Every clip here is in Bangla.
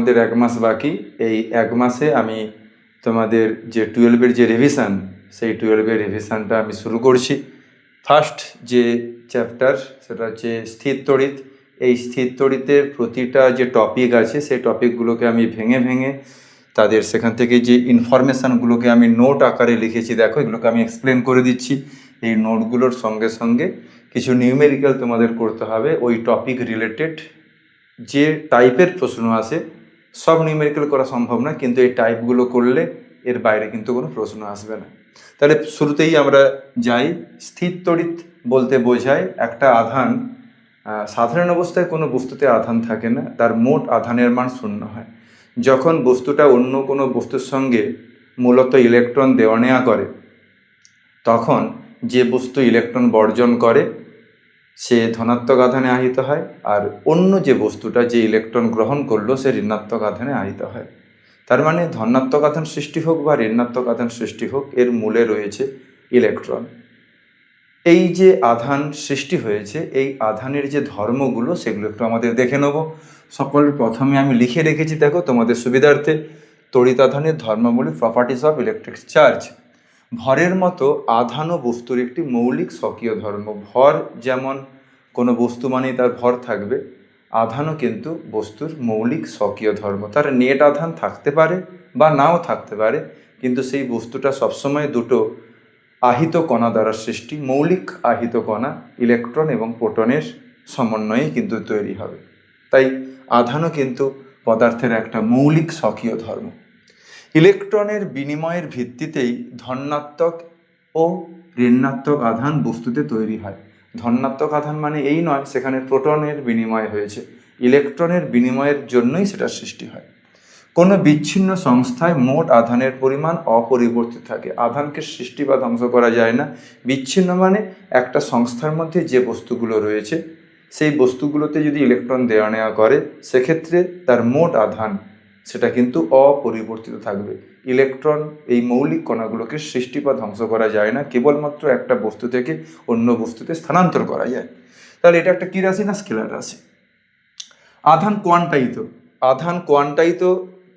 তোমাদের 1 মাস বাকি। এই 1 মাসে আমি তোমাদের যে 12-এর যে রিভিশন, সেই 12-এর রিভিশনটা আমি শুরু করছি। ফার্স্ট যে চ্যাপ্টার সেটা হচ্ছে স্থির তড়িৎ। এই স্থির তড়িতের প্রতিটা যে টপিক আছে সেই টপিকগুলোকে আমি ভেঙে ভেঙে তাদের সেখান থেকে যে ইনফরমেশানগুলোকে আমি নোট আকারে লিখেছি, দেখো এগুলোকে আমি এক্সপ্লেন করে দিচ্ছি। এই নোটগুলোর সঙ্গে সঙ্গে কিছু নিউমেরিক্যাল তোমাদের করতে হবে ওই টপিক রিলেটেড। যে টাইপের প্রশ্ন আসে সব নিউমেরিক্যাল করা সম্ভব না, কিন্তু এই টাইপগুলো করলে এর বাইরে কিন্তু কোনো প্রশ্ন আসবে না। তাহলে শুরুতেই আমরা যাই। স্থির তড়িৎ বলতে বোঝায় একটা আধান, সাধারণ অবস্থায় কোনো বস্তুতে আধান থাকে না, তার মোট আধানের মান 0 হয়। যখন বস্তুটা অন্য কোনো বস্তুর সঙ্গে মূলত ইলেকট্রন দেওয়া নেওয়া করে, তখন যে বস্তু ইলেকট্রন বর্জন করে সে ধনাত্মক আধানে আহিত হয়, আর অন্য যে বস্তুটা যে ইলেকট্রন গ্রহণ করলো সে ঋণাত্মক আধানে আহিত হয়। তার মানে ধনাত্মক আধান সৃষ্টি হোক বা ঋণাত্মক আধান সৃষ্টি হোক, এর মূলে রয়েছে ইলেকট্রন। এই যে আধান সৃষ্টি হয়েছে, এই আধানের যে ধর্মগুলো সেগুলো একটু আমাদের দেখে নেব। সকলের প্রথমে আমি লিখে রেখেছি, দেখো তোমাদের সুবিধার্থে, তড়িৎ আধানের ধর্মাবলী, প্রপার্টিস অফ ইলেকট্রিক চার্জ। ভরের মতো আধানও বস্তুর একটি মৌলিক স্বকীয় ধর্ম। ভর যেমন কোনো বস্তু মানেই তার ভর থাকবে, আধানও কিন্তু বস্তুর মৌলিক স্বকীয় ধর্ম। তার নেট আধান থাকতে পারে বা নাও থাকতে পারে, কিন্তু সেই বস্তুটা সবসময় দুটো আহিত কণা দ্বারা সৃষ্টি, মৌলিক আহিত কণা ইলেকট্রন এবং প্রোটনের সমন্বয়ে কিন্তু তৈরি হবে। তাই আধানও কিন্তু পদার্থের একটা মৌলিক স্বকীয় ধর্ম। ইলেকট্রনের বিনিময়ের ভিত্তিতেই ধনাত্মক ও ঋণাত্মক আধান বস্তুতে তৈরি হয়। ধনাত্মক আধান মানে এই নয় সেখানে প্রোটনের বিনিময় হয়েছে, ইলেকট্রনের বিনিময়ের জন্যই সেটা সৃষ্টি হয়। কোনো বিচ্ছিন্ন সংস্থায় মোট আধানের পরিমাণ অপরিবর্তিত থাকে। আধানকে সৃষ্টি বা ধ্বংস করা যায় না। বিচ্ছিন্ন মানে একটা সংস্থার মধ্যে যে বস্তুগুলো রয়েছে সেই বস্তুগুলোতে যদি ইলেকট্রন দেওয়া নেওয়া করে, সেক্ষেত্রে তার মোট আধান সেটা কিন্তু অপরিবর্তিত থাকবে। ইলেকট্রন এই মৌলিক কণাগুলোকে সৃষ্টি বা ধ্বংস করা যায় না, কেবলমাত্র একটা বস্তু থেকে অন্য বস্তুতে স্থানান্তর করা যায়। তাহলে এটা একটা কী রাশি না স্কেলার রাশি। আধান কোয়ান্টায়িত। আধান কোয়ান্টায়িত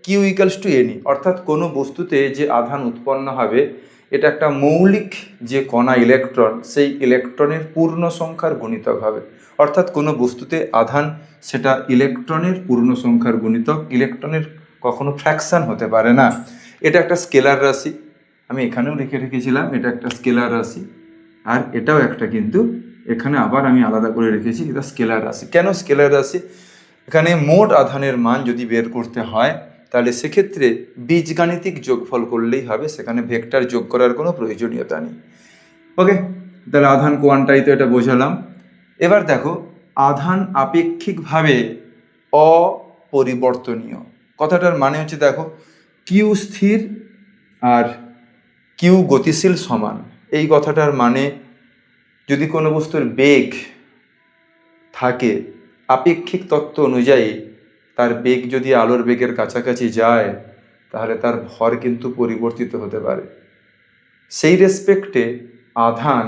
কিউ ইকুয়ালস টু এনি, অর্থাৎ কোনো বস্তুতে যে আধান উৎপন্ন হবে এটা একটা মৌলিক যে কণা ইলেকট্রন, সেই ইলেকট্রনের পূর্ণ সংখ্যার গুণিতক হবে। অর্থাৎ কোনো বস্তুতে আধান সেটা ইলেকট্রনের পূর্ণ সংখ্যার গুণিতক, ইলেকট্রনের কখনো ফ্র্যাকশন হতে পারে না। এটা একটা স্কেলার রাশি, আমি এখানেও লিখে রেখেছিলাম, এটা একটা স্কেলার রাশি। আর এটাও একটা, কিন্তু এখানে আবার আমি আলাদা করে রেখেছি, এটা স্কেলার রাশি। কেন স্কেলার রাশি? এখানে মোট আধানের মান যদি বের করতে হয় তাহলে সেক্ষেত্রে বীজগাণিতিক যোগফল করলেই হবে, সেখানে ভেক্টর যোগ করার কোনো প্রয়োজনীয়তা নেই। ওকে, তাহলে আধান কোয়ান্টায়িত এটা বোঝালাম। এবার দেখো, আধান আপেক্ষিকভাবে অপরিবর্তনীয় কথাটার মানে হচ্ছে, দেখো কিউ স্থির আর কিউ গতিশীল সমান। এই কথাটার মানে যদি কোনো বস্তুর বেগ থাকে, আপেক্ষিক তত্ত্ব অনুযায়ী তার বেগ যদি আলোর বেগের কাছাকাছি যায় তাহলে তার ভর কিন্তু পরিবর্তিত হতে পারে। সেই রেসপেক্টে আধান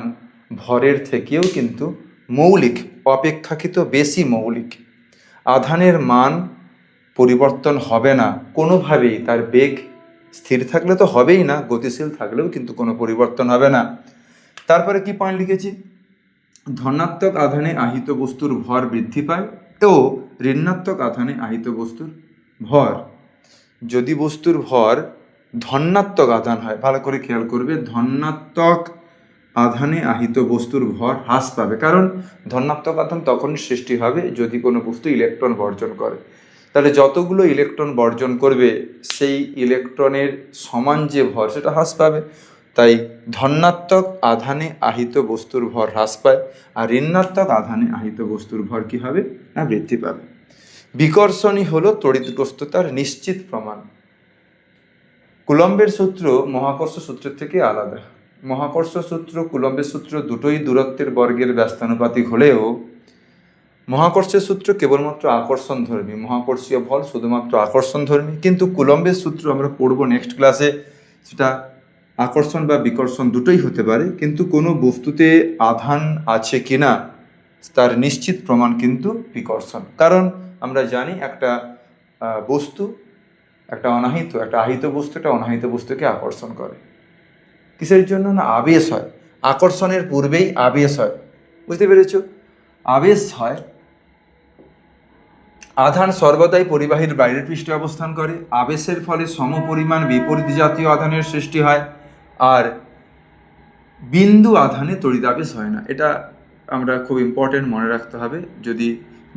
ভরের থেকেও কিন্তু মৌলিক, অপেক্ষাকৃত বেশি মৌলিক। আধানের মান পরিবর্তন হবে না কোনোভাবেই, তার বেগ স্থির থাকলে তো হবেই না, গতিশীল থাকলেও কিন্তু কোনো পরিবর্তন হবে না। তারপরে কি পয়েন্ট লিখেছি, ধনাত্মক আধানে আহিত বস্তুর ভর বৃদ্ধি পায় ও ঋণাত্মক আধানে আহিত বস্তুর ভর, যদি বস্তুর ভর ধনাত্মক আধান হয়, ভালো করে খেয়াল করবে, ধনাত্মক আধানে আহিত বস্তুর ভর হ্রাস পাবে। কারণ ধনাত্মক আধান তখনই সৃষ্টি হবে যদি কোনো বস্তু ইলেকট্রন বর্জন করে। তাহলে যতগুলো ইলেকট্রন বর্জন করবে সেই ইলেকট্রনের সমান যে ভর সেটা হ্রাস পাবে। তাই ধনাত্মক আধানে আহিত বস্তুর ভর হ্রাস পায়, আর ঋণাত্মক আধানে আহিত বস্তুর ভর কী হবে না বৃদ্ধি পাবে। বিকর্ষণই হলো তড়িৎগ্রস্ততার নিশ্চিত প্রমাণ। কুলম্বের সূত্র মহাকর্ষ সূত্রের থেকে আলাদা। মহাকর্ষ সূত্র, কুলম্বের সূত্র দুটোই দূরত্বের বর্গের ব্যস্তানুপাতিক হলেও মহাকর্ষের সূত্র কেবলমাত্র আকর্ষণধর্মী, মহাকর্ষীয় বল শুধুমাত্র আকর্ষণধর্মী। কিন্তু কুলম্বের সূত্র আমরা পড়ব নেক্সট ক্লাসে, সেটা আকর্ষণ বা বিকর্ষণ দুটোই হতে পারে, কিন্তু কোনো বস্তুতে আধান আছে কিনা তার নিশ্চিত প্রমাণ কিন্তু বিকর্ষণ। কারণ আমরা জানি একটা বস্তু, একটা আহিত বস্তু একটা অনাহিত বস্তুকে আকর্ষণ করে। কিসের জন্য? না আবেশ হয়। আকর্ষণের পূর্বেই আবেশ হয়। বুঝতে পেরেছ? আবেশ হয়। আধান সর্বদাই পরিবাহীর বাইরের পৃষ্ঠে অবস্থান করে। আবেশের ফলে সমপরিমাণ বিপরীত জাতীয় আধানের সৃষ্টি হয়। আর বিন্দু আধানে তড়িদাবেশ হয় না। এটা আমরা খুব ইম্পর্টেন্ট মনে রাখতে হবে। যদি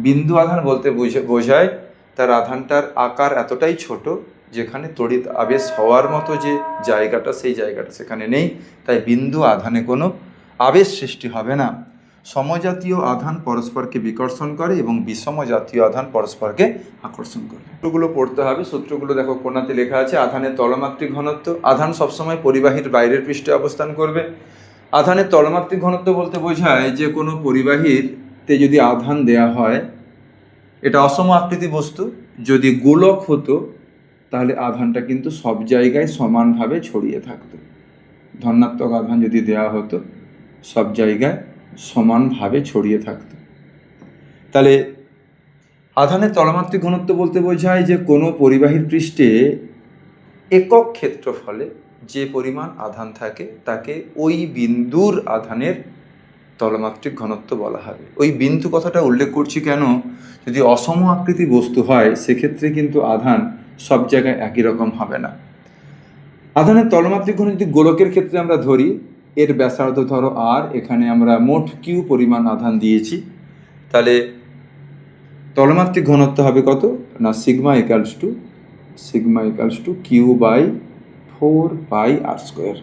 বিন্দু আধান বলতে বোঝায় তার আধানটার আকার এতটাই ছোট যেখানে তড়িৎ আবেশ হওয়ার মতো যে জায়গাটা, সেই জায়গাটা সেখানে নেই, তাই বিন্দু আধানে কোনো আবেশ সৃষ্টি হবে না। সমজাতীয় আধান পরস্পরকে বিকর্ষণ করে এবং বিষম জাতীয় আধান পরস্পরকে আকর্ষণ করে। সূত্রগুলো পড়তে হবে। সূত্রগুলো দেখো কোনাতে লেখা আছে। আধানের তলমাত্রিক ঘনত্ব। আধান সবসময় পরিবাহীর বাইরের পৃষ্ঠে অবস্থান করবে। আধানের তলমাত্রিক ঘনত্ব বলতে বোঝায় যে কোনো পরিবাহীতে যদি আধান দেয়া হয়, এটা অসম আকৃতি বস্তু, যদি গোলক হতো তাহলে আধানটা কিন্তু সব জায়গায় সমানভাবে ছড়িয়ে থাকতো। ধনাত্মক আধান যদি দেয়া হতো সব জায়গায় সমানভাবে ছড়িয়ে থাকতো। তাহলে আধানের তলমাত্রিক ঘনত্ব বলতে বোঝায় যে কোনো পরিবাহীর পৃষ্ঠে একক ক্ষেত্রফলে যে পরিমাণ আধান থাকে তাকে ওই বিন্দুর আধানের তলমাত্রিক ঘনত্ব বলা হবে। ওই বিন্দু কথাটা উল্লেখ করছি কেন? যদি অসম আকৃতি বস্তু হয় সেক্ষেত্রে কিন্তু আধান সব জায়গায় একই রকম হবে না। আধানের তলমাত্রিক ঘনত্ব যদি গোলকের ক্ষেত্রে আমরা ধরি, এর ব্যাসার্ধ ধরো আর, এখানে আমরা মোট কিউ পরিমাণ আধান দিয়েছি, তাহলে তলমাত্রিক ঘনত্ব হবে কত? না sigma equals two Q by 4πr²।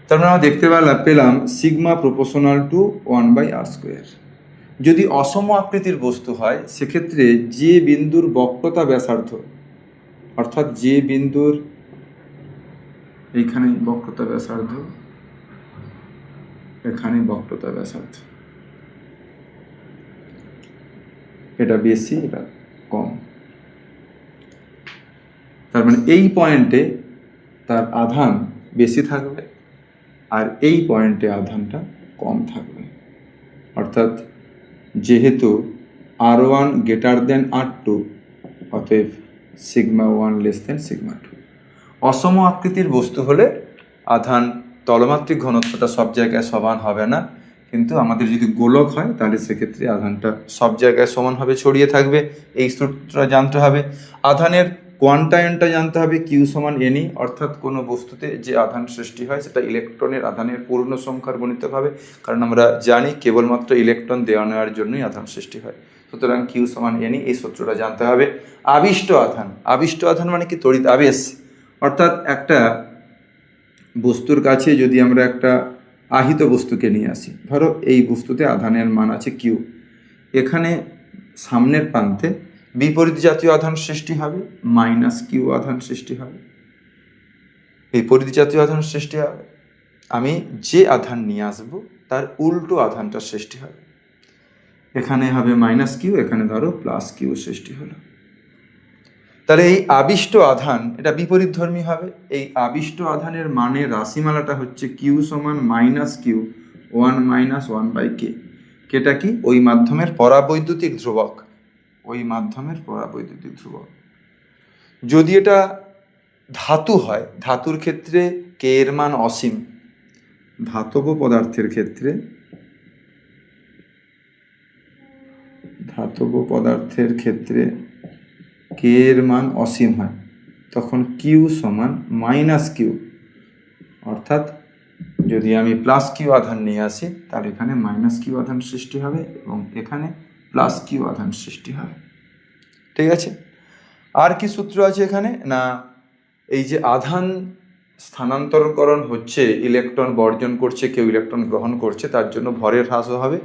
তার মানে আমরা দেখতে পেলাম সিগমা প্রপোর্শনাল টু 1/r²। যদি অসম আকৃতির বস্তু হয় সেক্ষেত্রে যে বিন্দুর বক্রতা ব্যাসার্ধ, অর্থাৎ যে বিন্দুর এইখানে বক্রতা ব্যাসার্ধ, এখানে বক্রতা ব্যাসার্ধ, এটা বেশি এটা কম, তার মানে এই পয়েন্টে তার আধান বেশি থাকবে আর এই পয়েন্টে আধানটা কম থাকবে। অর্থাৎ যেহেতু R1 গ্রেটার দেন R2, অতএব σ1 লেস দেন σ2। অসম আকৃতির বস্তু হলে আধান তলমাত্রিক ঘনত্বটা সব জায়গায় সমান হবে না, কিন্তু আমাদের যদি গোলক হয় তাহলে সেক্ষেত্রে আধানটা সব জায়গায় সমানভাবে ছড়িয়ে থাকবে। এই সূত্রটা জানতে হবে। আধানের কোয়ান্টায়নটা জানতে হবে, কিউ সমান এনই, অর্থাৎ কোনো বস্তুতে যে আধান সৃষ্টি হয় সেটা ইলেকট্রনের আধানের পূর্ণ সংখ্যার গণিতে হবে, কারণ আমরা জানি কেবলমাত্র ইলেকট্রন দেওয়া নেওয়ার জন্যই আধান সৃষ্টি হয়। সুতরাং কিউ সমান এনই, এই সূত্রটা জানতে হবে। আবিষ্ট আধান মানে কি? তড়িৎ আবেশ। অর্থাৎ একটা বস্তুর কাছে যদি আমরা একটা আহিত বস্তুকে নিয়ে আসি, ধরো এই বস্তুতে আধানের মান আছে কিউ, এখানে সামনের প্রান্তে বিপরীত জাতীয় আধান সৃষ্টি হবে, -কিউ আধান সৃষ্টি হবে, বিপরীত জাতীয় আধান সৃষ্টি হবে। আমি যে আধান নিয়ে আসব তার উল্টো আধানটা সৃষ্টি হবে। এখানে হবে -কিউ, এখানে ধরো +কিউ সৃষ্টি হলো। তাহলে এই আবিষ্ট আধান এটা বিপরীতধর্মী হবে। এই আবিষ্ট আধানের মানের রাশিমালাটা হচ্ছে কিউ সমান -কিউ 1 - 1/k। কেটা কি? ওই মাধ্যমের পরাবৈদ্যুতিক ধ্রুবক, যদি এটা ধাতু হয়, ধাতুর ক্ষেত্রে কে এর মান অসীম। ধাতব পদার্থের ক্ষেত্রে কে এর মান অসীম হয়, তখন কিউ সমান -কিউ। অর্থাৎ যদি আমি +কিউ আধান নিয়ে আসি তাহলে এখানে -কিউ আধান সৃষ্টি হবে এবং এখানে +কিউ আধান সৃষ্টি হবে। ঠিক আছে? আর কি সূত্র আছে এখানে? না এই যে আধান স্থানান্তরকরণ হচ্ছে, ইলেকট্রন বর্জন করছে, কেউ ইলেকট্রন গ্রহণ করছে, তার জন্য ভরের হ্রাসও হবে।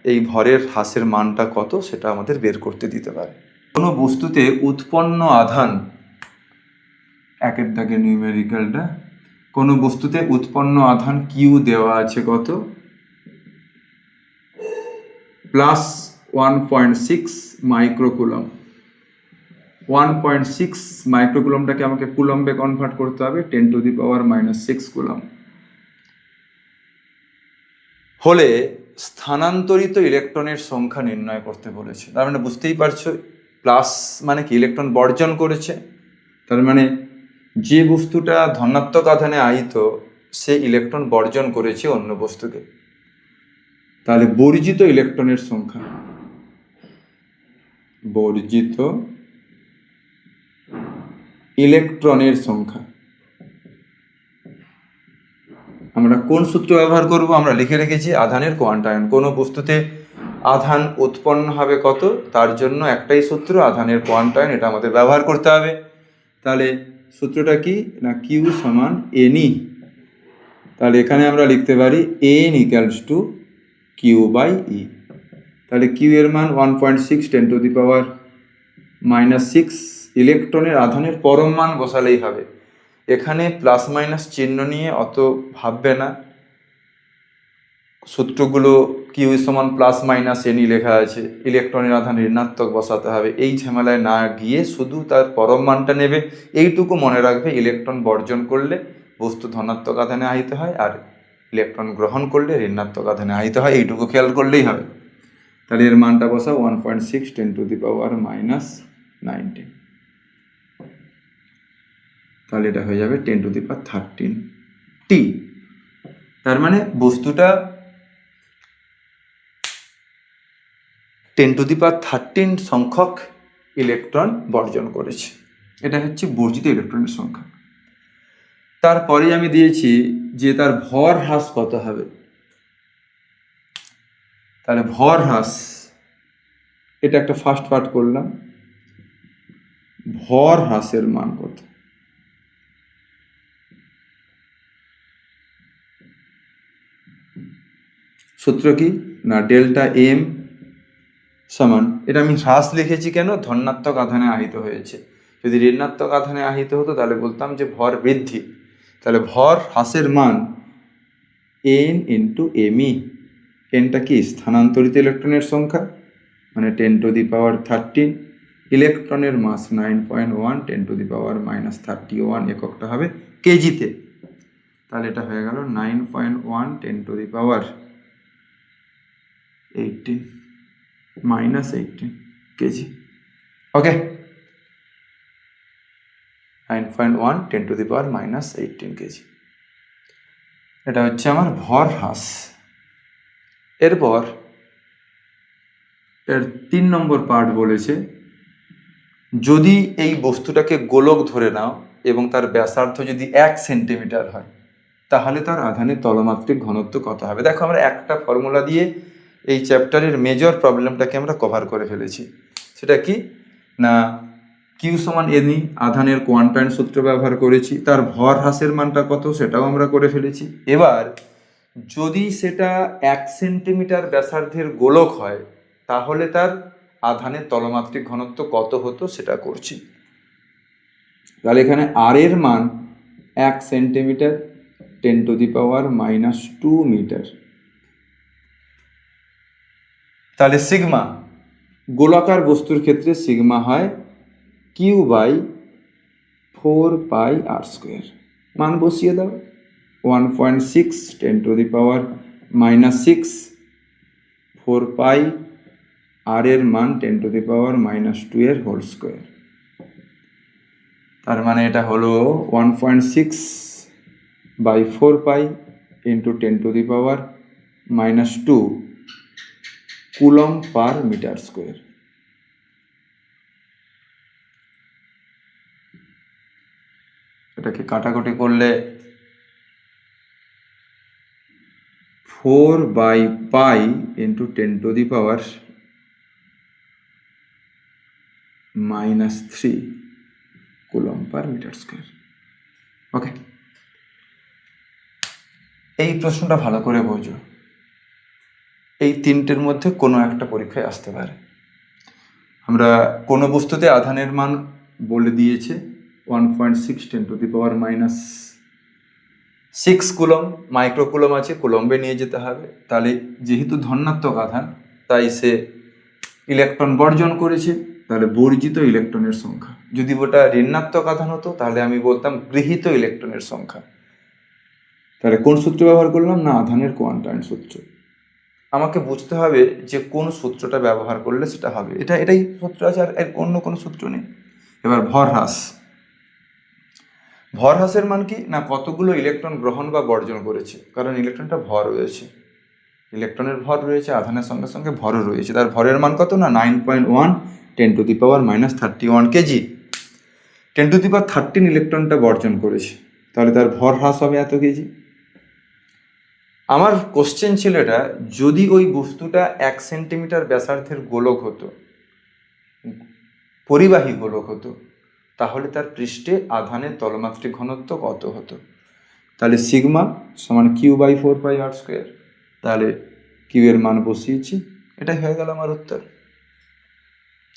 এই ভরের হ্রাসের মানটা কত সেটা আমাদের বের করতে দিতে পারে। কোনো বস্তুতে উৎপন্ন আধান, একের দাগে নিউমেরিক্যালটা, কোনো বস্তুতে উৎপন্ন আধান কিউ দেওয়া আছে কত? +1.6 মাইক্রোকুলম। 1.6 মাইক্রোকুলমটাকে আমাকে কুলম্বে কনভার্ট করতে হবে, 10⁻⁻⁶ কুলম হলে স্থানান্তরিত ইলেকট্রনের সংখ্যা নির্ণয় করতে বলেছে। তার মানে বুঝতেই পারছো, প্লাস মানে কি ইলেকট্রন বর্জন করেছে, তার মানে যে বস্তুটা ধনাত্মক আধানে আহিত সে ইলেকট্রন বর্জন করেছে অন্য বস্তুকে। তাহলে বর্জিত ইলেকট্রনের সংখ্যা, বর্জিত ইলেকট্রনের সংখ্যা আমরা কোন সূত্র ব্যবহার করব? আমরা লিখে রেখেছি আধানের কোয়ান্টায়ন। কোনো বস্তুতে আধান উৎপন্ন হবে কত, তার জন্য একটাই সূত্র, আধানের কোয়ান্টায়ন, এটা আমাদের ব্যবহার করতে হবে। তাহলে সূত্রটা কি না, কিউ সমান এনই। তাহলে এখানে আমরা লিখতে পারি N equals to Q by E. তাহলে কিউ এর মান 1.6 × 10⁻⁶। ইলেকট্রনের আধানের পরম মান বসালেই হবে। এখানে প্লাস মাইনাস চিহ্ন নিয়ে অত ভাববে না, সূত্রগুলো কিউ সমান প্লাস মাইনাস এনই লেখা আছে, ইলেকট্রনের আধান ঋণাত্মক বসাতে হবে, এই ঝামেলায় না গিয়ে শুধু তার পরম মানটা নেবে। এইটুকু মনে রাখবে, ইলেকট্রন বর্জন করলে বস্তু ধনাত্মক আধানে আহিত হয়, আর ইলেকট্রন গ্রহণ করলে ঋণাত্মক আধানে আহিত হয়, এইটুকু খেয়াল করলেই হবে। তাহলে এর মানটা বসাও 1.6 × 10⁻⁹। তাহলে এটা হয়ে যাবে 10⁻13 টি। তার মানে বস্তুটা 10⁻13 সংখ্যক ইলেকট্রন বর্জন করেছে। এটা হচ্ছে বর্জিত ইলেকট্রনের সংখ্যা। তারপরে আমি দিয়েছি যে তার ভর হ্রাস কত হবে। তাহলে ভর হ্রাস, এটা একটা ফার্স্ট পার্ট করলাম, ভর হ্রাসের মান কত? সূত্র কি না, ডেল্টা এম সমান, এটা আমি হ্রাস লিখেছি কেন, ধনাত্মক আধানে আহিত হয়েছে। যদি ঋণাত্মক আধানে আহিত হতো তাহলে বলতাম যে ভর বৃদ্ধি। তাহলে ভর হ্রাসের মান এন ইন্টু এমই। এনটা কি স্থানান্তরিত ইলেকট্রনের সংখ্যা, মানে 10⁻13। ইলেকট্রনের মাস 9.1, 10⁻−31 এককটা হবে কেজিতে। তাহলে এটা হয়ে গেল 9.1 10⁻18 কেজি। ওকে, 9.1 10⁻−18 কেজি। এটা হচ্ছে আমার ভর হ্রাস। এরপর এর 3 নম্বর পার্ট বলেছে, যদি এই বস্তুটাকে গোলক ধরে নাও এবং তার ব্যাসার্ধ যদি 1 সেন্টিমিটার হয়, তাহলে তার আধানের তলমাত্রিক ঘনত্ব কত হবে। দেখো, আমরা একটা ফর্মুলা দিয়ে এই চ্যাপ্টারের মেজর প্রবলেমটাকে আমরা কভার করে ফেলেছি। সেটা কি না, কিউ সমান এনই, আধানের কোয়ান্টায়ন সূত্র ব্যবহার করেছি, তার ভর হ্রাসের মানটা কত সেটাও আমরা করে ফেলেছি। এবার যদি সেটা 1 সেন্টিমিটার ব্যাসার্ধের গোলক হয়, তাহলে তার আধানের তলমাত্রিক ঘনত্ব কত হতো সেটা করছি। তাহলে এখানে আর এর মান 1 সেন্টিমিটার 10⁻−2 মিটার। তাহলে সিগমা, গোলাকার বস্তুর ক্ষেত্রে সিগমা হয় কিউ বাই 4πr²। মান বসিয়ে দাও, 1.6 10⁻−6, 4π, আর এর মান 10⁻−2 এর হোল স্কোয়ার। তার মানে এটা হলো 1.6 by 4π into 10⁻−2 coulomb per metre square. এটাকে কাটাকুটি করলে 4/π into 10⁻−3 coulomb per metre square. Okay, এই প্রশ্নটা ভালো করে বোঝো। এই তিনটের মধ্যে কোনো একটা পরীক্ষায় আসতে পারে। আমরা কোনো বস্তুতে আধানের মান বলে দিয়েছে 1.6 10⁻−6 কুলম, মাইক্রোকুলম আছে, কুলম্বে নিয়ে যেতে হবে। তাহলে যেহেতু ধনাত্মক আধান, তাই সে ইলেকট্রন বর্জন করেছে, তাহলে বর্জিত ইলেকট্রনের সংখ্যা। যদি ওটা ঋণাত্মক আধান হতো তাহলে আমি বলতাম গৃহীত ইলেকট্রনের সংখ্যা। তাহলে কোন সূত্র ব্যবহার করলাম না, আধানের কোয়ান্টায়ন সূত্র। আমাকে বুঝতে হবে যে কোন সূত্রটা ব্যবহার করলে সেটা হবে। এটাই সূত্র আছে, আর অন্য কোনো সূত্র নেই। এবার ভর হ্রাস। ভর হ্রাসের মান কি না, কতগুলো ইলেকট্রন গ্রহণ বা বর্জন করেছে, কারণ ইলেকট্রনটা ভর রয়েছে, ইলেকট্রনের ভর রয়েছে, আধানের সঙ্গে সঙ্গে ভরও রয়েছে। তার ভরের মান কত না 9.1 10⁻³ কেজি। 10⁻³ ইলেকট্রনটা বর্জন করেছে, তাহলে তার ভর হ্রাস হবে এত কেজি। আমার কোশ্চেন ছিল এটা, যদি ওই বস্তুটা 1 সেন্টিমিটার ব্যাসার্ধের গোলক হতো, পরিবাহী গোলক হতো, তাহলে তার পৃষ্ঠে আধানের তলমাত্রিক ঘনত্ব কত হতো? তাহলে সিগমা সমান Q/4πr²। তাহলে কিউ এর মান বসিয়েছি, এটাই হয়ে গেল আমার উত্তর।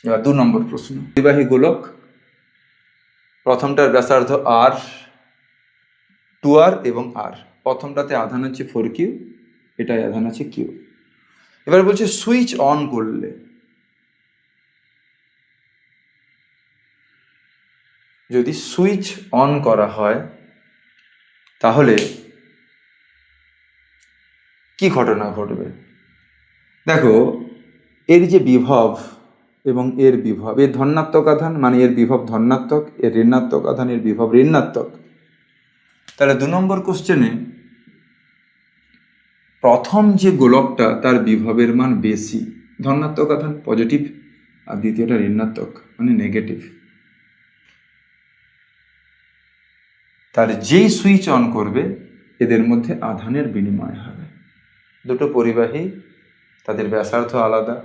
এবার 2 নম্বর প্রশ্ন। পরিবাহী গোলক, প্রথমটার ব্যাসার্ধ r, 2r এবং r। প্রথমটাতে আধান হচ্ছে 4Q, এটাই আধান আছে Q। এবার বলছে সুইচ অন করলে, যদি সুইচ অন করা হয় তাহলে কি ঘটনা ঘটবে? দেখো, এর যে বিভব এবং এর বিভব, এর ধনাত্মক আধান মানে এর বিভব ধনাত্মক, এর ঋণাত্মক আধান এর বিভব ঋণাত্মক। তাহলে 2 নম্বর কোশ্চেনে প্রথম যে গোলকটা তার বিভবের মান বেশি, ধনাত্মক আধান পজিটিভ, আর দ্বিতীয়টা ঋণাত্মক মানে নেগেটিভ। তার যেই সুইচ অন করবে এদের মধ্যে আধানের বিনিময় হবে। দুটো পরিবাহী, তাদের ব্যাসার্ধ আলাদা,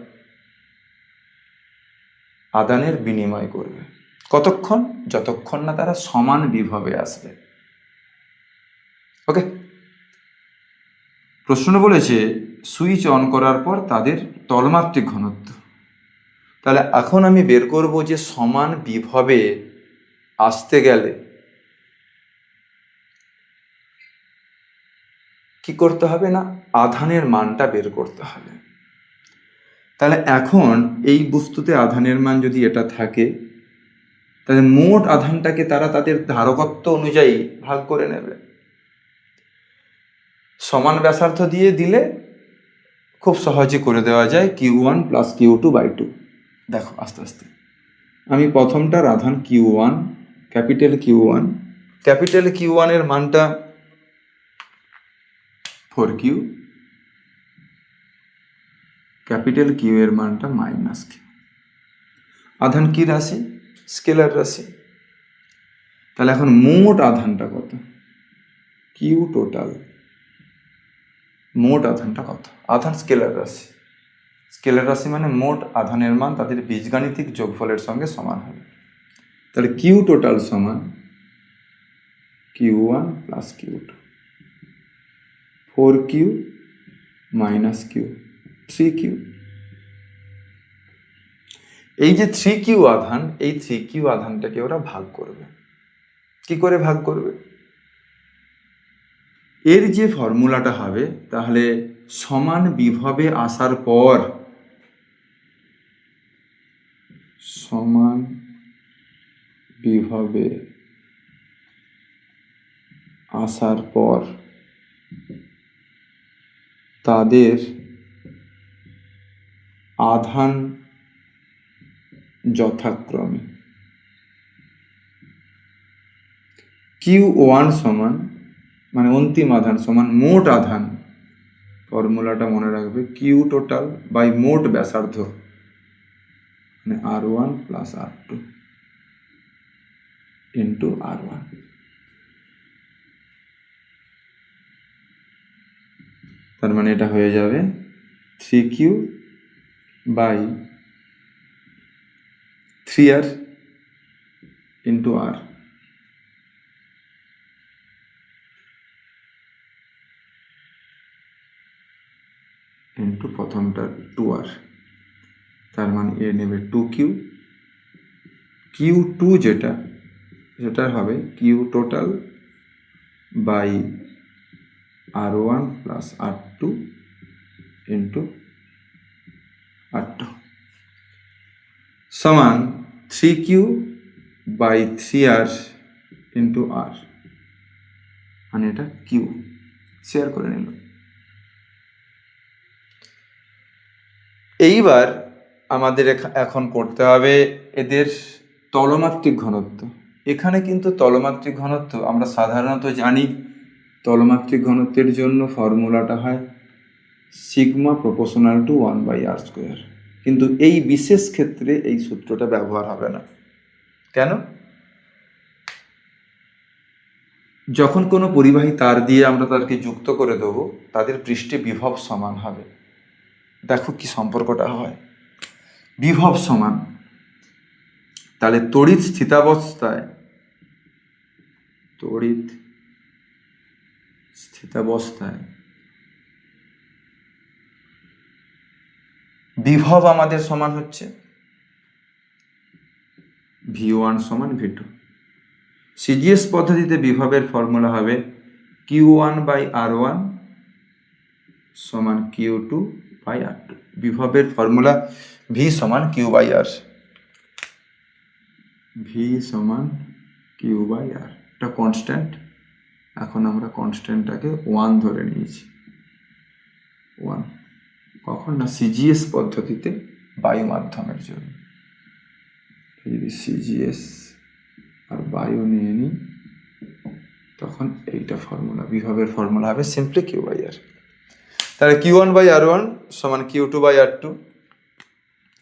আধানের বিনিময় করবে। কতক্ষণ? যতক্ষণ না তারা সমান বিভবে আসবে। ওকে, প্রশ্ন বলেছে সুইচ অন করার পর তাদের তলমাত্রিক ঘনত্ব। তাহলে এখন আমি বের করব যে সমান বিভবে আসতে গেলে কি করতে হবে না, আধানের মানটা বের করতে হবে। তাহলে এখন এই বস্তুতে আধানের মান যদি এটা থাকে, তাহলে মোট আধানটাকে তারা তাদের ধারকত্ব অনুযায়ী ভাগ করে নেবে। সমান ব্যাসার্ধ দিয়ে দিলে খুব সহজে করে দেওয়া যায় Q1 + Q2/2। দেখো আস্তে আস্তে, আমি প্রথমটার আধান Q1, ক্যাপিটাল Q1 এর মানটা 4Q, ক্যাপিটাল Q এর মানটা -Q। আধান কি রাশি? স্কেলার রাশি। তাহলে এখন মোট আধানটা কত? Q টোটাল, মোট আধানটা কত? আধান স্কেলার রাশি, স্কেলার রাশি মানে মোট আধানের মান তাদের বীজগাণিতিক যোগফলের সঙ্গে সমান হবে। তাহলে Q টোটাল সমান Q1 + Q2, 4Q - Q, 3Q। এই যে 3Q আধান, এই 3Q আধানটাকে ওরা ভাগ করবে। কি করে ভাগ করবে? এর যে ফর্মুলাটা হবে, তাহলে সমান বিভবে আসার পর, সমান বিভবে আসার পর তাদের আধান যথাক্রমে Q1 সমান মানে অন্তিম আধান সমান মোট আধান, ফর্মুলাটা মনে রাখবে, Q টোটাল বাই মোট ব্যাসার্ধ মানে R1 + R2 ইন্টু R1। তার মানে এটা হয়ে যাবে 3Q by 3R into R into প্রথমটার 2R। তার মানে এ নেবে 2Q, Q2 যেটা হবে Q total by R1 + R2 into R2 সমান 3Q by 3R into R, মানে এটা Q শেয়ার করে নিল। এইবার আমাদের এখন করতে হবে এদের তলমাত্রিক ঘনত্ব। এখানে কিন্তু তলমাত্রিক ঘনত্ব আমরা সাধারণত জানি, তলমাত্রিক ঘনত্বের জন্য ফর্মুলাটা হয় সিগমা প্রপোর্শনাল টু 1/r²। কিন্তু এই বিশেষ ক্ষেত্রে এই সূত্রটা ব্যবহার হবে না। কেন? যখন কোনো পরিবাহী তার দিয়ে আমরা তাদেরকে যুক্ত করে দেবো, তাদের পৃষ্ঠে বিভব সমান হবে। দেখো কি সম্পর্কটা হয়, বিভব সমান। তাহলে তড়িৎ স্থিতাবস্থায় বিভব আমাদের সমান হচ্ছে V1 সমান V2। সিজিএস পদ্ধতিতে বিভবের ফর্মুলা হবে Q1/R1 সমান Q2/R2। বিভবের ফর্মুলা V সমান Q/R। এটা কনস্ট্যান্ট। এখন আমরা কনস্ট্যান্টটাকে 1 ধরে নিয়েছি। 1 কখন না সিজিএস পদ্ধতিতে বায়ু মাধ্যমের জন্য। যদি সিজিএস আর বায়ু নিয়ে নিই তখন এইটা ফর্মুলা, বিভবের ফর্মুলা হবে সিম্পলি Q/R। তাহলে Q1/R1 সমান Q2/R2।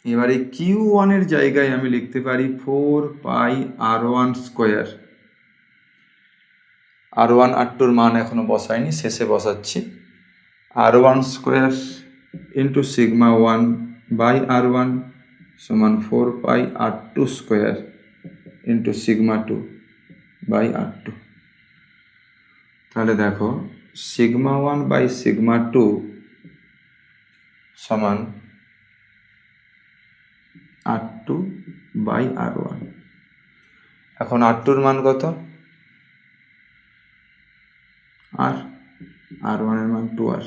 এবারে Q1 এর জায়গায় আমি লিখতে পারি 4πR1²। R1 R2 মান এখনো বসাইনি, শেষে বসাচ্ছি। R1² ইন্টু সিগমা 1/R1 সমান 4πR2² ইন্টু সিগমা 2/R2। তাহলে দেখো সিগমা 1/সিগমা 2 সমান R2/R1। এখন R2 মান কত? R1 এর মান 2R।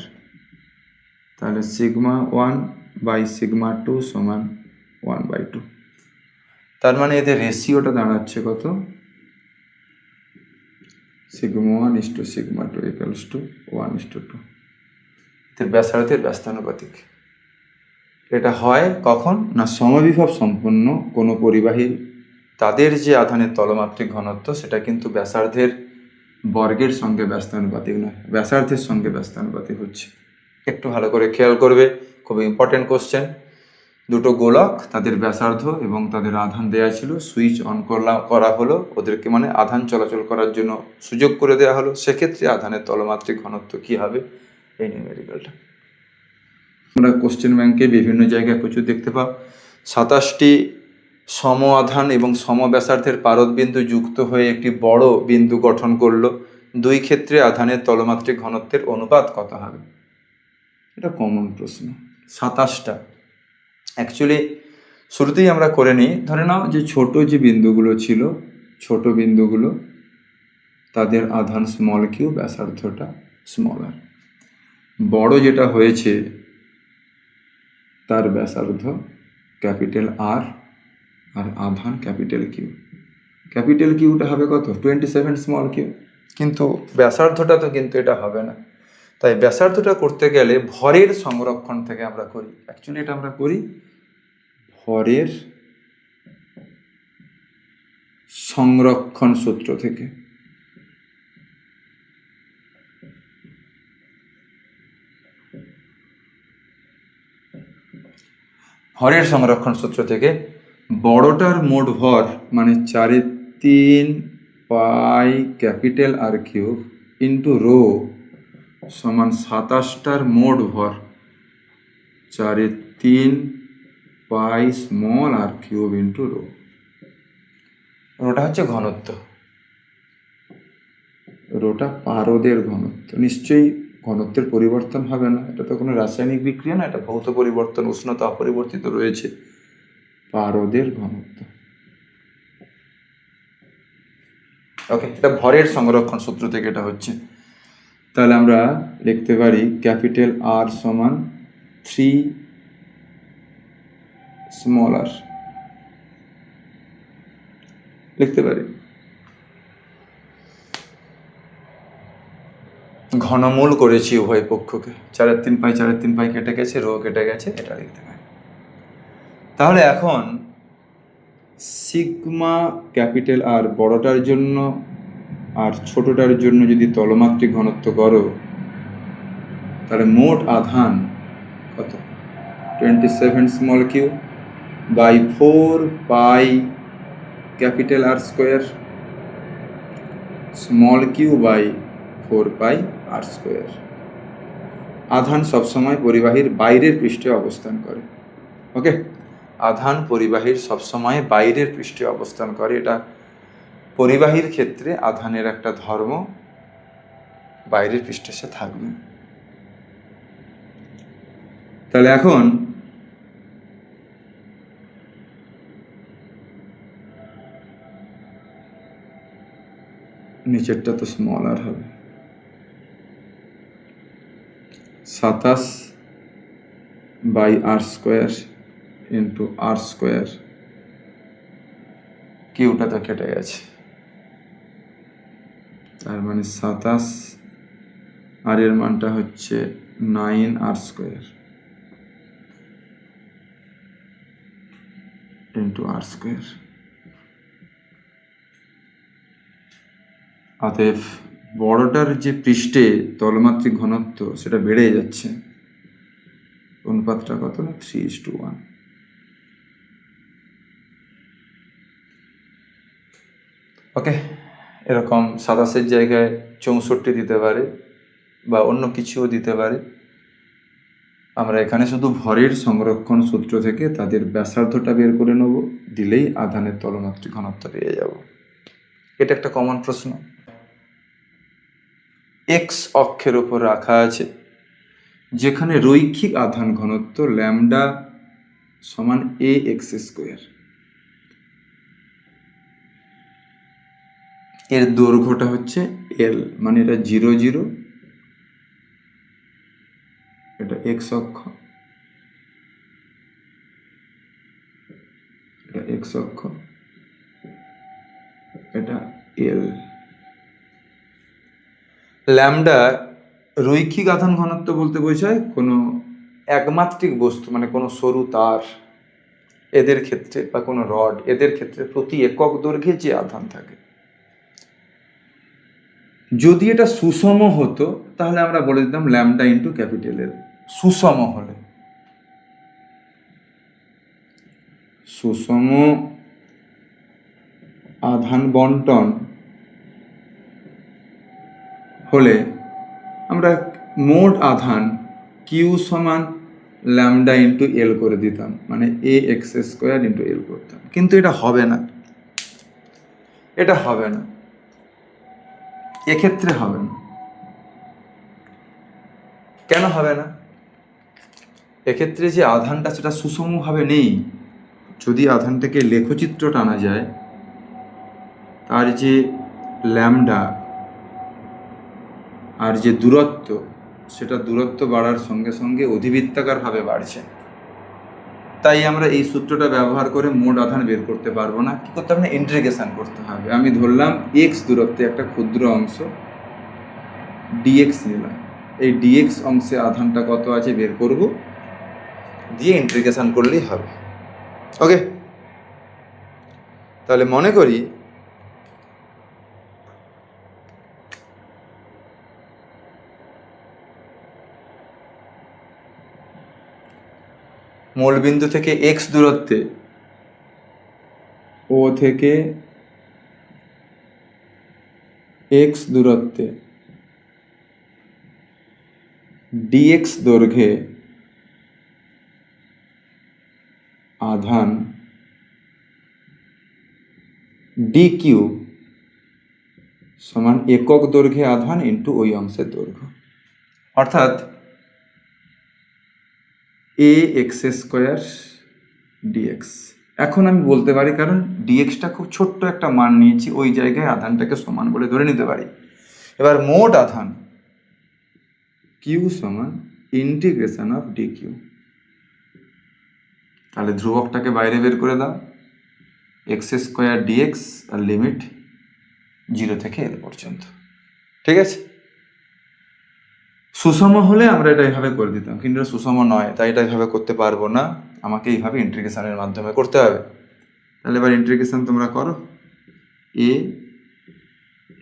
তাহলে সিগমা 1/সিগমা 2 সমান 1/2। তার মানে এদের রেশিওটা দাঁড়াচ্ছে কত? সিগমা 1:সিগমা 2 = 1:2। এদের ব্যাসার্ধের ব্যস্তানুপাতিক। এটা হয় কখন না সমবিভব সম্পন্ন কোনো পরিবাহী তাদের যে আধানের তলমাত্রিক ঘনত্ব সেটা কিন্তু ব্যাসার্ধের বর্গের সঙ্গে ব্যস্তানুপাতিক নয়, ব্যাসার্ধের সঙ্গে ব্যস্তানুপাতিক হচ্ছে। একটু ভালো করে খেয়াল করবে, খুব ইম্পর্টেন্ট কোশ্চেন। দুটো গোলক, তাদের ব্যাসার্ধ এবং তাদের আধান দেয়া ছিল, সুইচ অন করা হলো, ওদেরকে মানে আধান চলাচল করার জন্য সুযোগ করে দেওয়া হলো। সেক্ষেত্রে আধানের তলমাত্রিক ঘনত্ব কি হবে, এই নিউমেরিক্যালটা আমরা কোশ্চেন ব্যাংকে বিভিন্ন জায়গায় প্রচুর দেখতে পাও। 27টি সম আধান এবং সম ব্যাসার্ধের পারদবিন্দু যুক্ত হয়ে একটি বড় বিন্দু গঠন করলো। দুই ক্ষেত্রে আধানের তলমাত্রিক ঘনত্বের অনুপাত কত হবে? এটা কমন প্রশ্ন। 27টা অ্যাকচুয়ালি শুরুতেই আমরা করে নিই। ধরে নাও যে ছোট যে বিন্দুগুলো ছিল, ছোট বিন্দুগুলো তাদের আধান স্মল কিউ, ব্যাসার্ধটা স্মল আর। বড় যেটা হয়েছে তার ব্যাসার্ধ ক্যাপিটাল আর আর আধান ক্যাপিটাল কিউ। ক্যাপিটাল কিউটা হবে কত? 27 স্মল কিউ। কিন্তু ব্যাসার্ধটা তো কিন্তু এটা হবে না। তাই ব্যাসার্ধটা করতে গেলে ভরের সংরক্ষণ থেকে আমরা করি। অ্যাকচুয়ালি এটা আমরা করি ভরের সংরক্ষণ সূত্র থেকে। ভরের সংরক্ষণ সূত্র থেকে বড়টার মোট ভর মানে 4/3 pi capital R cube into rho সমান 27টার মোট ভর 4/3 pi small r cube into rho. রোটা হচ্ছে ঘনত্ব, রোটা পারদের ঘনত্ব। নিশ্চয়ই ঘনত্বের পরিবর্তন হবে না, এটা তো কোনো রাসায়নিক বিক্রিয়া না, এটা ভৌত পরিবর্তন, উষ্ণতা অপরিবর্তিত রয়েছে। পারদের ঘনত্ব, ওকে, এটা ভরের সংরক্ষণ সূত্র থেকে এটা হচ্ছে। তাহলে আমরা লিখতে পারি ক্যাপিটাল আর সমান 3 স্মল আর লিখতে পারি। ঘনমূল করেছি উভয় পক্ষকে, 4/3 পাই 4/3 পাই কেটে গেছে, রো কেটে গেছে, এটা লিখতে পারি। তাহলে এখন সিগমা ক্যাপিটাল আর বড়টার জন্য আর ছোটটার জন্য যদি তলমাত্রিক ঘনত্ব করো, তাহলে মোট আধান কত? 27 small q by 4 pi capital R square small q by 4 pi R square. আধান সবসময় পরিবাহীর বাইরের পৃষ্ঠে অবস্থান করে। ওকে, আধান পরিবাহীর সবসময় বাইরের পৃষ্ঠে অবস্থান করে। এটা পরিবাহীর ক্ষেত্রে আধানের একটা ধর্ম, বাইরের পৃষ্ঠে সে থাকবে। তাহলে এখন নিচেরটা তো স্মল আর হবে 27 by r square into r square, কিউটা তো কেটে গেছে, তার মানে 27 আর এর মানটা হচ্ছে 9 আর স্কোয়ার ইন্টু আর স্কোয়ার। অতএব বড়টার যে পৃষ্ঠে তলমাত্রিক ঘনত্ব সেটা বেড়ে যাচ্ছে, অনুপাতটা কত না 3:1। ওকে, এরকম 27-এর জায়গায় 64 দিতে পারে বা অন্য কিছুও দিতে পারে। আমরা এখানে শুধু ভরের সংরক্ষণ সূত্র থেকে তাদের ব্যাসার্ধটা বের করে নেব, দিলেই আধানের তলমাত্রিক ঘনত্ব পেয়ে যাব। এটা একটা কমন প্রশ্ন। এক্স অক্ষের উপর রাখা আছে, যেখানে রৈখিক আধান ঘনত্ব ল্যামডা সমান এ এক্স স্কোয়ার। এর দৈর্ঘ্যটা হচ্ছে এল, মানে এটা 0 0, এটা এক্স অক্ষ, এটা এক্স অক্ষ, এটা এল। ল্যামডা রৈখিক আধান ঘনত্ব বলতে বোঝায় কোনো একমাত্রিক বস্তু, মানে কোনো সরু তার এদের ক্ষেত্রে বা কোনো রড এদের ক্ষেত্রে প্রতি একক দৈর্ঘ্যে যে আধান থাকে। যদি এটা সুষম হতো তাহলে আমরা বলে দিতাম ল্যামডা ইন্টু ক্যাপিটাল এল। সুষম হলে, সুষম আধান বন্টন হলে আমরা মোট আধান কিউ সমান ল্যামডা ইন্টু এল করে দিতাম, মানে এ এক্স স্কোয়ার ইন্টু এল করতাম। কিন্তু এটা হবে না, এটা হবে না, এক্ষেত্রে হবে না। কেন হবে না? এক্ষেত্রে যে আধানটা সেটা সুষমভাবে নেই। যদি আধানটাকে লেখচিত্র টানা যায়, তার যে ল্যামডা আর যে দূরত্ব, সেটা দূরত্ব বাড়ার সঙ্গে সঙ্গে অধিবৃত্তাকারভাবে বাড়ছে। তাই আমরা এই সূত্রটা ব্যবহার করে মোট আধান বের করতে পারবো না। কী করতে হবে না, ইন্টিগ্রেশন করতে হবে। আমি ধরলাম এক্স দূরত্বে একটা ক্ষুদ্র অংশ ডিএক্স নিলাম, এই ডিএক্স অংশে আধানটা কত আছে বের করব, দিয়ে ইন্টিগ্রেশন করলেই হবে। ওকে, তাহলে মনে করি মূলবিন্দু থেকে এক্স দূরত্বে, ও থেকে এক্স দূরত্বে ডিএক্স দৈর্ঘ্যে আধান ডি কিউ সমান একক দৈর্ঘ্যে আধান ইন্টু ওই অংশের দৈর্ঘ্য, অর্থাৎ এ এক্স স্কোয়ার ডিএক্স। এখন আমি বলতে পারি, কারণ ডিএক্সটা খুব ছোট্ট একটা মান নিয়েছি, ওই জায়গায় আধানটাকে সমান বলে ধরে নিতে পারি। এবার মোট আধান কিউ সমান ইন্টিগ্রেশন অফ ডি কিউ। তাহলে ধ্রুবকটাকে বাইরে বের করে দাও, এক্স স্কোয়ার ডিএক্স আর লিমিট 0 থেকে এল পর্যন্ত। ঠিক আছে, সুষম হলে আমরা এটা এইভাবে করে দিতাম, কিন্তু এটা সুষম নয়, তাই এটা এইভাবে করতে পারবো না, আমাকে এইভাবে ইন্টিগ্রেশনের মাধ্যমে করতে হবে। তাহলে এবার ইন্টিগ্রেশন তোমরা করো, এ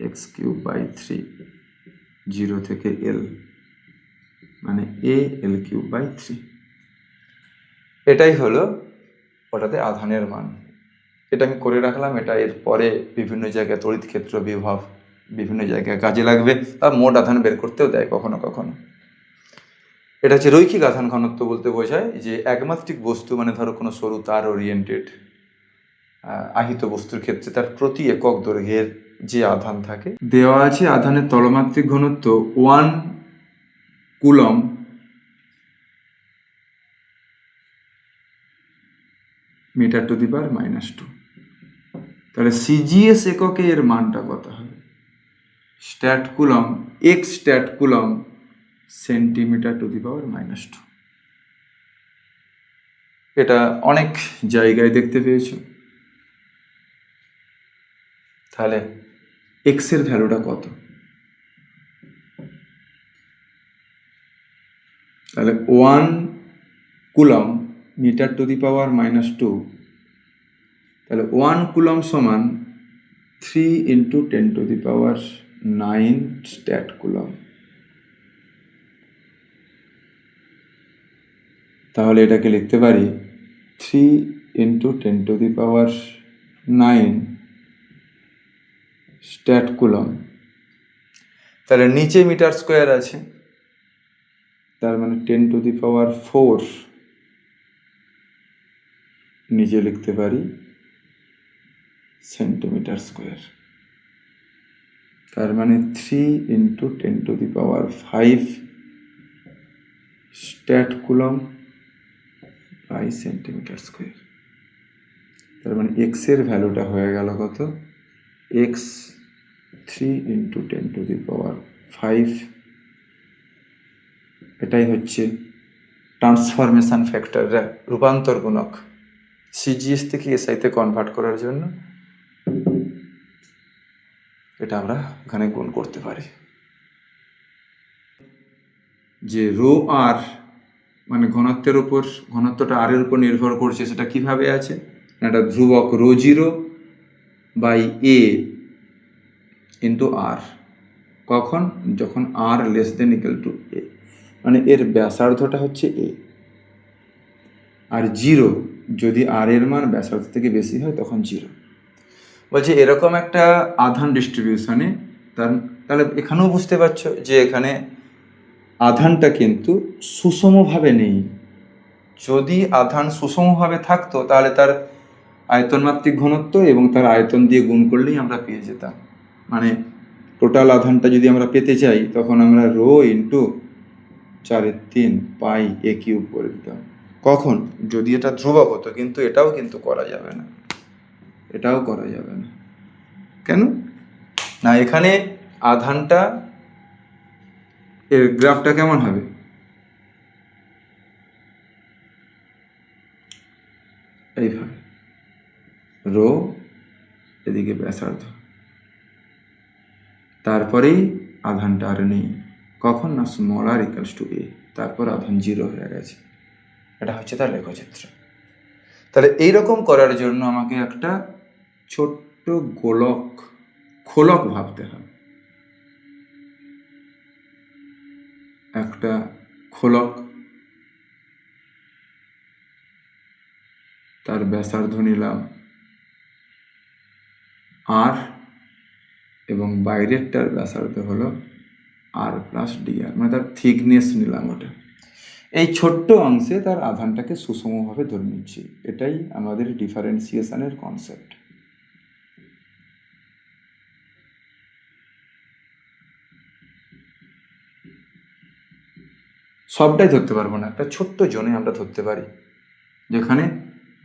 এক্স কিউব বাই 3 0 থেকে এল, মানে এ এল কিউব বাই 3, এটাই হলো ওটাতে আধানের মান। এটা আমি করে রাখলাম, এটা এর পরে বিভিন্ন জায়গায় তড়িৎ ক্ষেত্র, বিভব বিভিন্ন জায়গায় কাজে লাগবে, বা মোট আধান বের করতেও দেয় কখনো কখনো। এটা হচ্ছে রৈখিক আধান ঘনত্ব, বলতে বোঝায় যে একমাত্রিক বস্তু, মানে ধরো কোনো সরু তার ওরিয়েন্টেড আহিত বস্তুর ক্ষেত্রে তার প্রতি একক দৈর্ঘ্যের যে আধান থাকে, দেওয়া আছে আধানের তলমাত্রিক ঘনত্ব 1 coulomb metre to the power -2। তাহলে সিজিএস এককে এর মানটা কত হবে? Stat coulomb X stat coulomb centimetre to the power -2। এটা অনেক জায়গায় দেখতে পেয়েছো। তাহলে এক্স এর ভ্যালুটা কত? তাহলে 1 coulomb metre to the power -2, তাহলে 1 কুলম সমান 3 × 10⁹ স্ট্যাট কুলম। তাহলে এটাকে লিখতে পারি 3 × 10⁹ স্ট্যাট কুলম। তাহলে নিচে মিটার স্কোয়ার আছে, তার মানে 10⁴ নিচে লিখতে পারি সেন্টিমিটার স্কোয়ার। তার মানে 3 × 10⁵ stat coulomb by centimetre square. তার মানে এক্স এর ভ্যালুটা হয়ে গেল কত? এক্স 3 × 10⁵, এটাই হচ্ছে ট্রান্সফরমেশন ফ্যাক্টর, রূপান্তর গুণক, সিজিএস থেকে এসআইতে কনভার্ট করার জন্য এটা আমরা এখানে গুণ করতে পারি। যে রো আর মানে ঘনত্বের উপর, ঘনত্বটা আর এর উপর নির্ভর করছে, সেটা কিভাবে আছে? একটা ধ্রুবক ρ0 বাই এ ইন্টু আর। কখন? যখন আর লেস দেন ইকুয়াল টু এ, মানে এর ব্যাসার্ধটা হচ্ছে এ, আর 0 যদি আর এর মান ব্যাসার্ধ থেকে বেশি হয় তখন 0। বলছে এরকম একটা আধান ডিস্ট্রিবিউশনে তাহলে এখানেও বুঝতে পারছো যে এখানে আধানটা কিন্তু সুষমভাবে নেই। যদি আধান সুষমভাবে থাকতো তাহলে তার আয়তনমাত্রিক ঘনত্ব এবং তার আয়তন দিয়ে গুণ করলেই আমরা পেয়ে যেতাম। মানে টোটাল আধানটা যদি আমরা পেতে চাই তখন আমরা ρ × 4/3 পাই এ কিউব করে দিতাম। কখন? যদি এটা ধ্রুবক হতো, কিন্তু এটাও কিন্তু করা যাবে না, এটাও করা যাবে না। কেন না? এখানে আধানটা, এর গ্রাফটা কেমন হবে? এইভাবে রো, এদিকে ব্যাসার্ধ, তারপরেই আধানটা আর নেই। কখন? না স্মল আর ইকুয়ালস টু এ, তারপর আধান 0 হয়ে গেছে। এটা হচ্ছে তার লেখচিত্র। তাহলে এইরকম করার জন্য আমাকে একটা ছোট্ট খোলক ভাবতে হবে। একটা খোলক, তার ব্যাসার্ধ নিলাম আর, এবং বাইরেরটার ব্যাসার্ধ হলো আর প্লাস ডিআর, মানে তার থিকনেস নিলাম ওটা। এই ছোট্ট অংশে তার আধানটাকে সুষমভাবে ধরে নিচ্ছি। এটাই আমাদের ডিফারেন্সিয়েশনের কনসেপ্ট। সবটাই ধরতে পারবো না, একটা ছোট্ট জোনে আমরা ধরতে পারি, যেখানে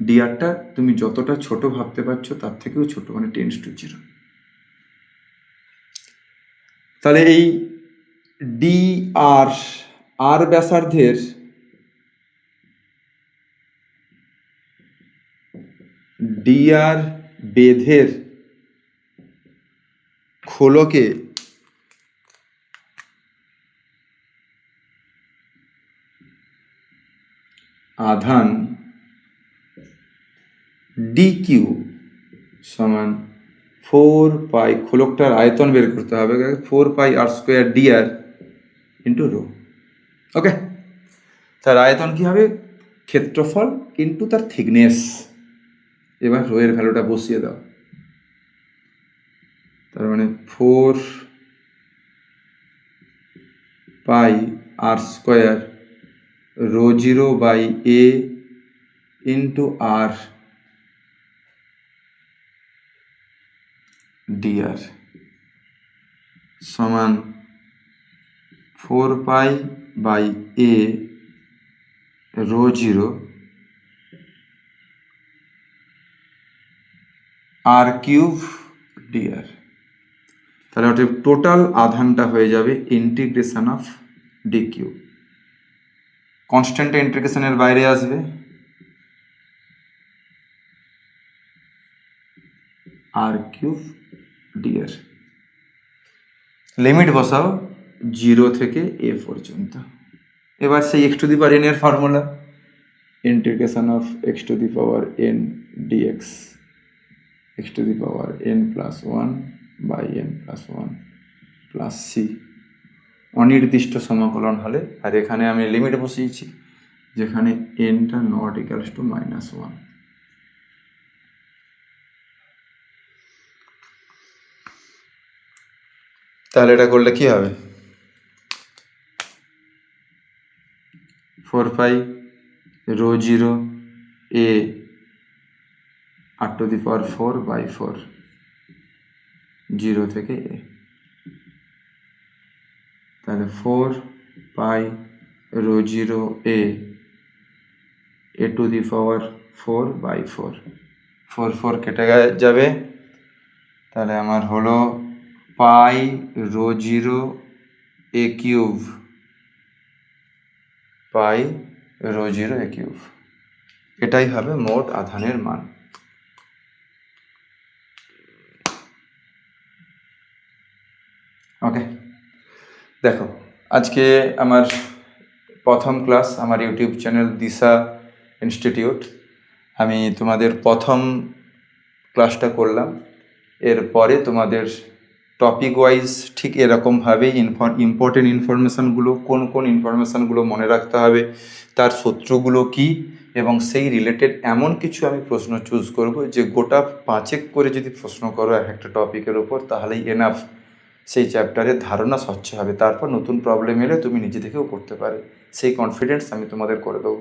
ডিআরটা তুমি যতটা ছোট ভাবতে পারছো তার থেকেও ছোট, মানে 10⁻⁴। তাহলে এই ডিআর, আর ব্যাসার্ধের ডিআর বেধের খোলকে আধান ডি কিউ সমান 4 পাই, খোলকটার আয়তন বের করতে হবে, 4 পাই আর স্কোয়ার ডি আর ইন্টু রো। ওকে, তার আয়তন কি হবে? ক্ষেত্রফল ইন্টু তার থিকনেস। এবার রো এর ভ্যালুটা বসিয়ে দাও। তার মানে 4 pi R square rho 0 by A into r dr সমান 4 pi by A rho 0 r cube dr. তাহলে ওটা টোটাল আধানটা হয়ে যাবে ইন্টিগ্রেশন অফ ডি কিউ। কনস্ট্যান্টটা ইন্টিগ্রেশনের বাইরে আসবে, আর কিউব ডিআর। লিমিট বসাও 0 থেকে এ পর্যন্ত। এবার সেই X to the power N এর formula, integration of X to the power N dx, X to the power N plus 1 by N plus 1 plus C, অনির্দিষ্ট সমাকলন হলে। আর এখানে আমি লিমিট বসিয়েছি যেখানে এনটা নট ইকুয়ালস টু -1। তাহলে এটা করলে কি হবে? 4 pi rho 0 a r to the power 4 by 4, 0 থেকে এ। তাহলে 4 pi rho 0 a to the power 4 by 4, 4 4 কেটে যাবে। তাহলে আমার হলো pi rho 0 a cube, pi rho 0 a cube. এটাই হবে মোট আধানের মান। ওকে, দেখো আজকে আমার প্রথম ক্লাস আমার ইউটিউব চ্যানেল দিশা ইনস্টিটিউট। আমি তোমাদের প্রথম ক্লাসটা করলাম। এরপরে তোমাদের টপিক ওয়াইজ ঠিক এরকমভাবেই ইম্পর্টেন্ট ইনফরমেশানগুলো, কোন কোন ইনফরমেশানগুলো মনে রাখতে হবে, তার সূত্রগুলো কি, এবং সেই রিলেটেড এমন কিছু আমি প্রশ্ন চুজ করব যে গোটা 5 করে যদি প্রশ্ন করো এক একটা টপিকের ওপর, তাহলেই এনাফ সেই চ্যাপ্টারের ধারণা স্বচ্ছ হবে। তারপর নতুন প্রবলেম এলে তুমি নিজে থেকেও করতে পারে, সেই কনফিডেন্স আমি তোমাদের করে দেবো।